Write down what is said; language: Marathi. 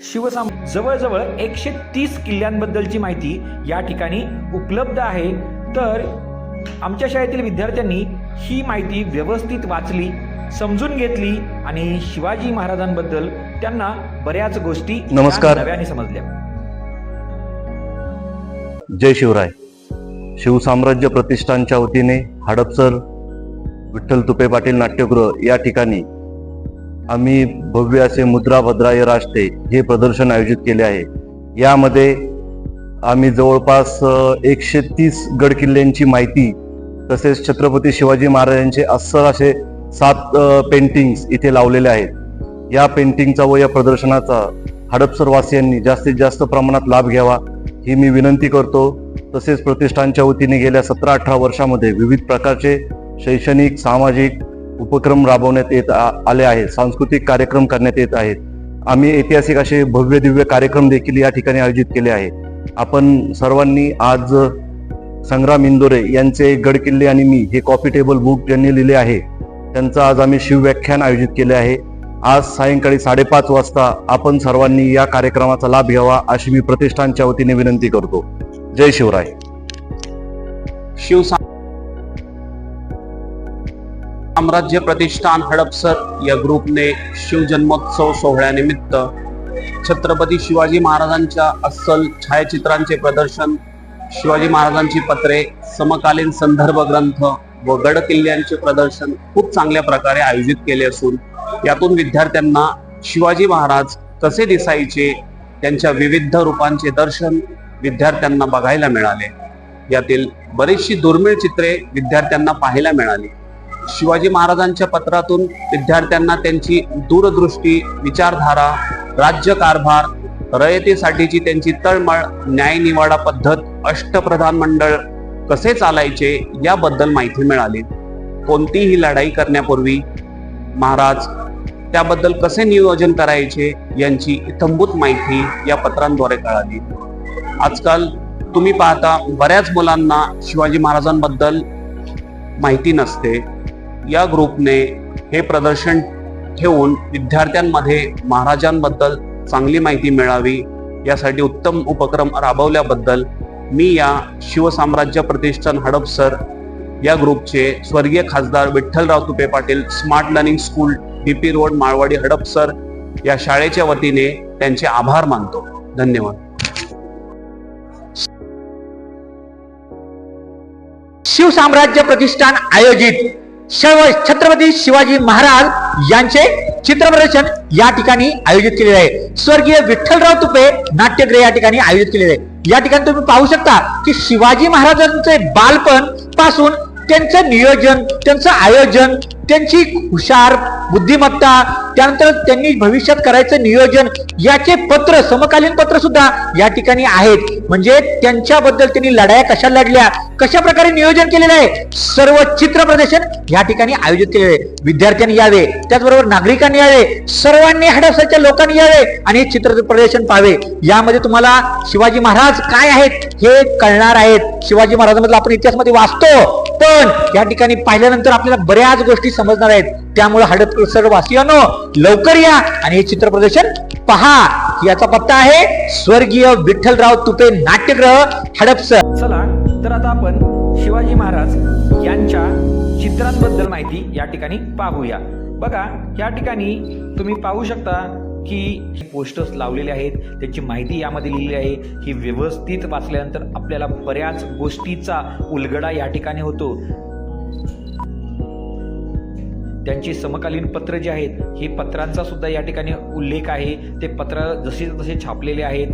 जवळजवळ 130 किल्ल्यांबद्दलची माहिती या ठिकाणी उपलब्ध आहे। तर आमच्या शाळेतील विद्यार्थ्यांनी ही माहिती व्यवस्थित वाचली, समजून घेतली आणि शिवाजी महाराजांबद्दल त्यांना बऱ्याच गोष्टी नव्याने समजल्या। जय शिवराय। शिवसाम्राज्य प्रतिष्ठानच्या वतीने हडपसर विठ्ठल तुपे पाटील नाट्यगृह या ठिकाणी आम्ही भव्य असे मुद्रा भद्राय राष्ट्रे हे प्रदर्शन आयोजित केले आहे। यामध्ये आम्ही जवळपास 130 गड किल्ल्यांची माहिती तसेच छत्रपती शिवाजी महाराजांचे अस्सल असे 7 पेंटिंग्स इथे लावलेले आहेत। या पेंटिंगचा व या प्रदर्शनाचा हडपसर वासियांनी जास्तीत जास्त प्रमाणात लाभ घ्यावा ही मी विनंती करतो। तसेच प्रतिष्ठानच्या वतीने गेल्या 17-18 वर्षामध्ये विविध प्रकारचे शैक्षणिक सामाजिक उपक्रम राबवण्यात येत आले आहेत, सांस्कृतिक कार्यक्रम करण्यात येत आहेत। आम्ही ऐतिहासिक असे भव्य दिव्य कार्यक्रम देखील या ठिकाणी आयोजित केले आहे। आपण सर्वांनी आज संग्राम इंदोरे यांचे गड किल्ले आणि मी हे कॉफी टेबल बुक ज्यांनी लिहिले आहे त्यांचं आज आम्ही शिवव्याख्यान आयोजित केले आहे। आज सायंकाळी 5:30 वाजता आपण सर्वांनी या कार्यक्रमाचा लाभ घ्यावा अशी मी प्रतिष्ठानच्या वतीने विनंती करतो। जय शिवराय। साम्राज्य प्रतिष्ठान हडपसर या ग्रुपने शिवजन्मोत्सव सोहळ्यानिमित्त छत्रपती शिवाजी महाराजांच्या अस्सल छायाचित्रांचे प्रदर्शन, शिवाजी महाराजांची पत्रे, समकालीन संदर्भ ग्रंथ व गड किल्ल्यांचे प्रदर्शन खूप चांगल्या प्रकारे आयोजित केले असून यातून विद्यार्थ्यांना शिवाजी महाराज कसे दिसायचे त्यांच्या विविध रूपांचे दर्शन विद्यार्थ्यांना बघायला मिळाले। यातील बरीचशी दुर्मिळ चित्रे विद्यार्थ्यांना पाहायला मिळाली। शिवाजी महाराजांच्या पत्रातून विद्यार्थ्यांना त्यांची दूरदृष्टी, विचारधारा, राज्यकारभार, रयतेसाठीची त्यांची तळमळ, न्यायनिवाडा पद्धत, अष्टप्रधान मंडळ कसे चालायचे याबद्दल माहिती मिळाली। कोणतीही लढाई करण्यापूर्वी महाराज त्याबद्दल कसे नियोजन करायचे यांची इत्थंभूत माहिती या पत्रांद्वारे कळाली। आजकाल तुम्ही पाहता बऱ्याच मुलांना शिवाजी महाराजांबद्दल माहिती नसते। या ग्रुपने हे प्रदर्शन ठेवून विद्यार्थ्यांमध्ये महाराजांबद्दल चांगली माहिती मिळावी यासाठी उत्तम उपक्रम राबवल्याबद्दल मी या शिवसाम्राज्य प्रतिष्ठान हडपसर या ग्रुपचे स्वर्गीय खासदार Vitthalrao Tupe Patil smart learning school BP road Malwadi Hadapsar या शाळेच्या वतीने त्यांचे आभार मानतो। धन्यवाद। शिवसाम्राज्य प्रतिष्ठान आयोजित छत्रपती शिवाजी महाराज यांचे चित्रप्रदर्शन या ठिकाणी आयोजित केलेले आहे। स्वर्गीय विठ्ठलराव तुपे नाट्यगृह या ठिकाणी आयोजित केलेले आहे। या ठिकाणी तुम्ही पाहू शकता की शिवाजी महाराजांचे बालपण पासून त्यांचं नियोजन, त्यांचं आयोजन, त्यांची हुशार बुद्धिमत्ता, त्यानंतर त्यांनी भविष्यात करायचं नियोजन याचे पत्र, समकालीन पत्र सुद्धा या ठिकाणी आहेत। म्हणजे त्यांच्याबद्दल त्यांनी लढाया कशा लढल्या, कशा प्रकारे नियोजन केलेलं आहे, सर्व चित्र प्रदर्शन या ठिकाणी आयोजित केलेले आहे। विद्यार्थ्यांनी यावे, त्याचबरोबर नागरिकांनी यावे, सर्वांनी हडपसरच्या लोकांनी यावे आणि हे चित्र प्रदर्शन पाहावे। यामध्ये तुम्हाला शिवाजी महाराज काय आहेत हे कळणार आहेत। शिवाजी महाराजांबद्दल आपण इतिहासामध्ये वाचतो, पण या ठिकाणी पाहिल्यानंतर आपल्याला बऱ्याच गोष्टी समजणार आहेत। त्यामुळे हडपसर वासियांनो लवकर या आणि हे चित्र प्रदर्शन पहा। याचा पत्ता आहे स्वर्गीय विठ्ठलराव तुपे नाट्यगृह हडपसर। चला तर आता आपण शिवाजी महाराज यांच्या चित्रांबद्दल माहिती या ठिकाणी पाहूया। बघा, या ठिकाणी तुम्ही पाहू शकता की पोस्टर्स लावलेले आहेत, त्याची माहिती यामध्ये लिहिली आहे। ही व्यवस्थित वाचल्यानंतर आपल्याला बऱ्याच गोष्टीचा उलगडा या ठिकाणी होतो। त्यांची समकालीन पत्र जे आहेत हे पत्रांचा सुद्धा या ठिकाणी उल्लेख आहे। ते पत्र जसे तसे छापलेले आहेत।